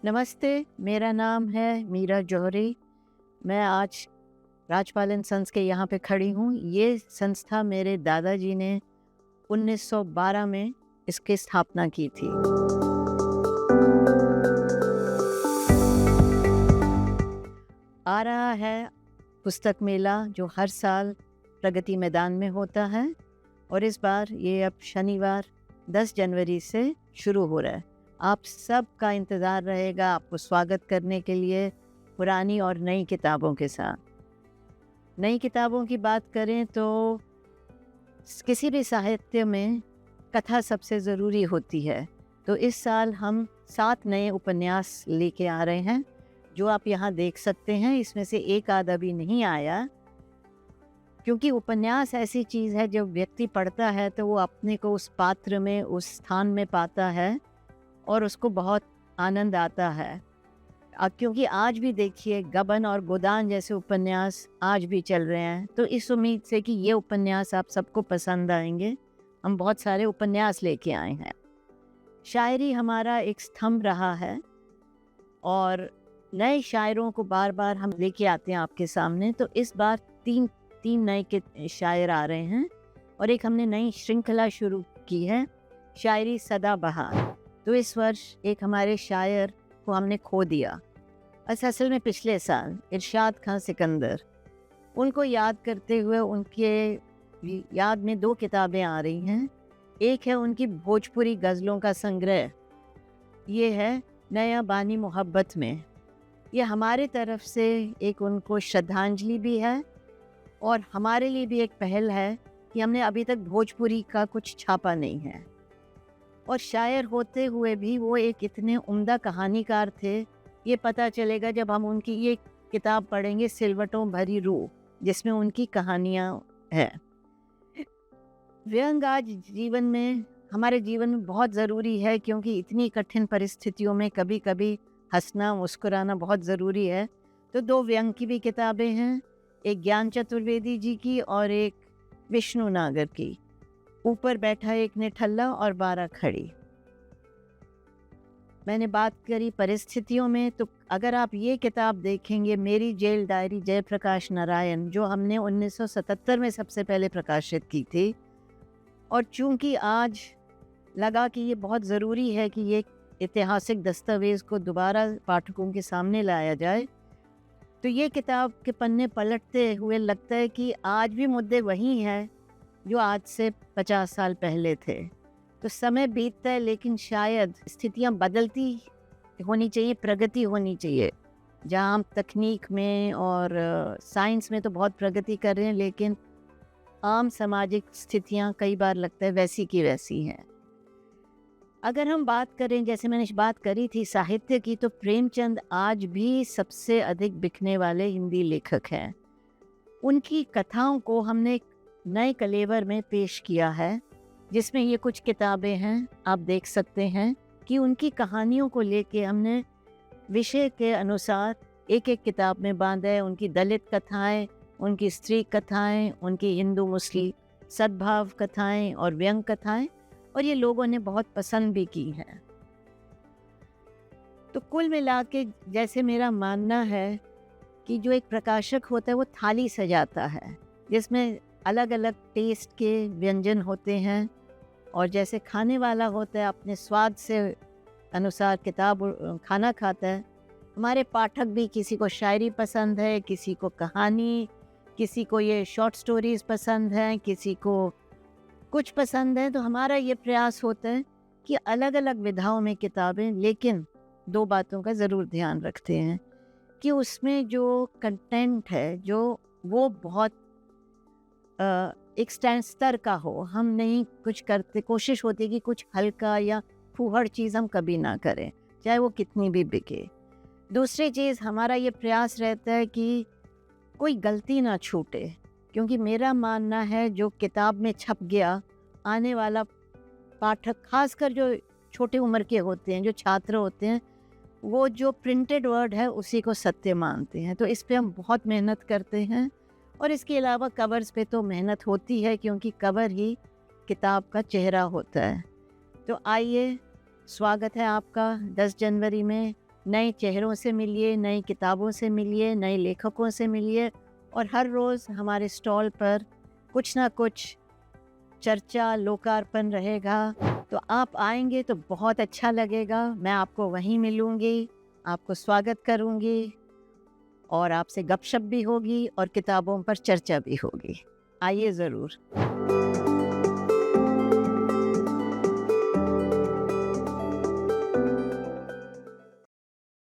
नमस्ते, मेरा नाम है मीरा जौहरी। मैं आज राजपालन संस के यहाँ पे खड़ी हूँ। ये संस्था मेरे दादाजी ने 1912 में इसकी स्थापना की थी। आ रहा है पुस्तक मेला जो हर साल प्रगति मैदान में होता है और इस बार ये अब शनिवार 10 जनवरी से शुरू हो रहा है। आप सब का इंतज़ार रहेगा आपको स्वागत करने के लिए पुरानी और नई किताबों के साथ। नई किताबों की बात करें तो किसी भी साहित्य में कथा सबसे ज़रूरी होती है। तो इस साल हम 7 नए उपन्यास लेके आ रहे हैं जो आप यहाँ देख सकते हैं। इसमें से एक आध अभी नहीं आया क्योंकि उपन्यास ऐसी चीज़ है जब व्यक्ति पढ़ता है तो वो अपने को उस पात्र में उस स्थान में पाता है और उसको बहुत आनंद आता है। क्योंकि आज भी देखिए गबन और गोदान जैसे उपन्यास आज भी चल रहे हैं, तो इस उम्मीद से कि ये उपन्यास आप सबको पसंद आएंगे हम बहुत सारे उपन्यास लेके आए हैं। शायरी हमारा एक स्तंभ रहा है और नए शायरों को बार बार हम लेके आते हैं आपके सामने। तो इस बार तीन नए के शायर आ रहे हैं और एक हमने नई श्रृंखला शुरू की है, शायरी सदाबहार। तो इस वर्ष एक हमारे शायर को हमने खो दिया। असल में पिछले साल इरशाद खां सिकंदर, उनको याद करते हुए उनके याद में 2 किताबें आ रही हैं। एक है उनकी भोजपुरी गज़लों का संग्रह, ये है नया बानी मोहब्बत में। ये हमारे तरफ से एक उनको श्रद्धांजलि भी है और हमारे लिए भी एक पहल है कि हमने अभी तक भोजपुरी का कुछ छापा नहीं है। और शायर होते हुए भी वो एक इतने उम्दा कहानीकार थे, ये पता चलेगा जब हम उनकी ये किताब पढ़ेंगे, सिलवटों भरी रूह, जिसमें उनकी कहानियाँ हैं। व्यंग आज जीवन में, हमारे जीवन में बहुत ज़रूरी है क्योंकि इतनी कठिन परिस्थितियों में कभी कभी हंसना मुस्कुराना बहुत ज़रूरी है। तो 2 व्यंग की भी किताबें हैं, एक ज्ञान चतुर्वेदी जी की और एक विष्णु नागर की। ऊपर बैठा एक निठल्ला और 12 खड़ी। मैंने बात करी परिस्थितियों में, तो अगर आप ये किताब देखेंगे, मेरी जेल डायरी जयप्रकाश नारायण, जो हमने 1977 में सबसे पहले प्रकाशित की थी, और चूंकि आज लगा कि ये बहुत ज़रूरी है कि ये ऐतिहासिक दस्तावेज़ को दोबारा पाठकों के सामने लाया जाए, तो ये किताब के पन्ने पलटते हुए लगता है कि आज भी मुद्दे वही हैं जो आज से 50 साल पहले थे। तो समय बीतता है लेकिन शायद स्थितियां बदलती होनी चाहिए, प्रगति होनी चाहिए। जहां हम तकनीक में और साइंस में तो बहुत प्रगति कर रहे हैं, लेकिन आम सामाजिक स्थितियां कई बार लगता है वैसी की वैसी हैं। अगर हम बात करें, जैसे मैंने बात करी थी साहित्य की, तो प्रेमचंद आज भी सबसे अधिक बिकने वाले हिंदी लेखक हैं। उनकी कथाओं को हमने एक नए कलेवर में पेश किया है, जिसमें ये कुछ किताबें हैं, आप देख सकते हैं कि उनकी कहानियों को लेके हमने विषय के अनुसार एक एक किताब में बांधा है। उनकी दलित कथाएं, उनकी स्त्री कथाएं, उनकी हिंदू मुस्लिम सद्भाव कथाएं और व्यंग कथाएं, और ये लोगों ने बहुत पसंद भी की हैं। तो कुल मिला के जैसे मेरा मानना है कि जो एक प्रकाशक होता है वो थाली सजाता है, जिसमें अलग अलग टेस्ट के व्यंजन होते हैं, और जैसे खाने वाला होता है अपने स्वाद से अनुसार किताब खाना खाता है, हमारे पाठक भी, किसी को शायरी पसंद है, किसी को कहानी, किसी को ये शॉर्ट स्टोरीज पसंद हैं, किसी को कुछ पसंद है। तो हमारा ये प्रयास होता है कि अलग अलग विधाओं में किताबें, लेकिन 2 बातों का ज़रूर ध्यान रखते हैं कि उसमें जो कंटेंट है जो वो बहुत एक स्तर का हो। हम नहीं कुछ करते, कोशिश होती है कि कुछ हल्का या फूहड़ चीज़ हम कभी ना करें, चाहे वो कितनी भी बिके। दूसरी चीज़, हमारा ये प्रयास रहता है कि कोई गलती ना छूटे, क्योंकि मेरा मानना है जो किताब में छप गया, आने वाला पाठक, खासकर जो छोटे उम्र के होते हैं, जो छात्र होते हैं, वो जो प्रिंटेड वर्ड है उसी को सत्य मानते हैं। तो इस पे हम बहुत मेहनत करते हैं, और इसके अलावा कवर्स पे तो मेहनत होती है क्योंकि कवर ही किताब का चेहरा होता है। तो आइए, स्वागत है आपका 10 जनवरी में नए चेहरों से मिलिए, नई किताबों से मिलिए, नए लेखकों से मिलिए और हर रोज़ हमारे स्टॉल पर कुछ ना कुछ चर्चा, लोकार्पण रहेगा। तो आप आएँगे तो बहुत अच्छा लगेगा। मैं आपको वहीं मिलूँगी, आपको स्वागत करूँगी और आपसे गपशप भी होगी और किताबों पर चर्चा भी होगी। आइए ज़रूर।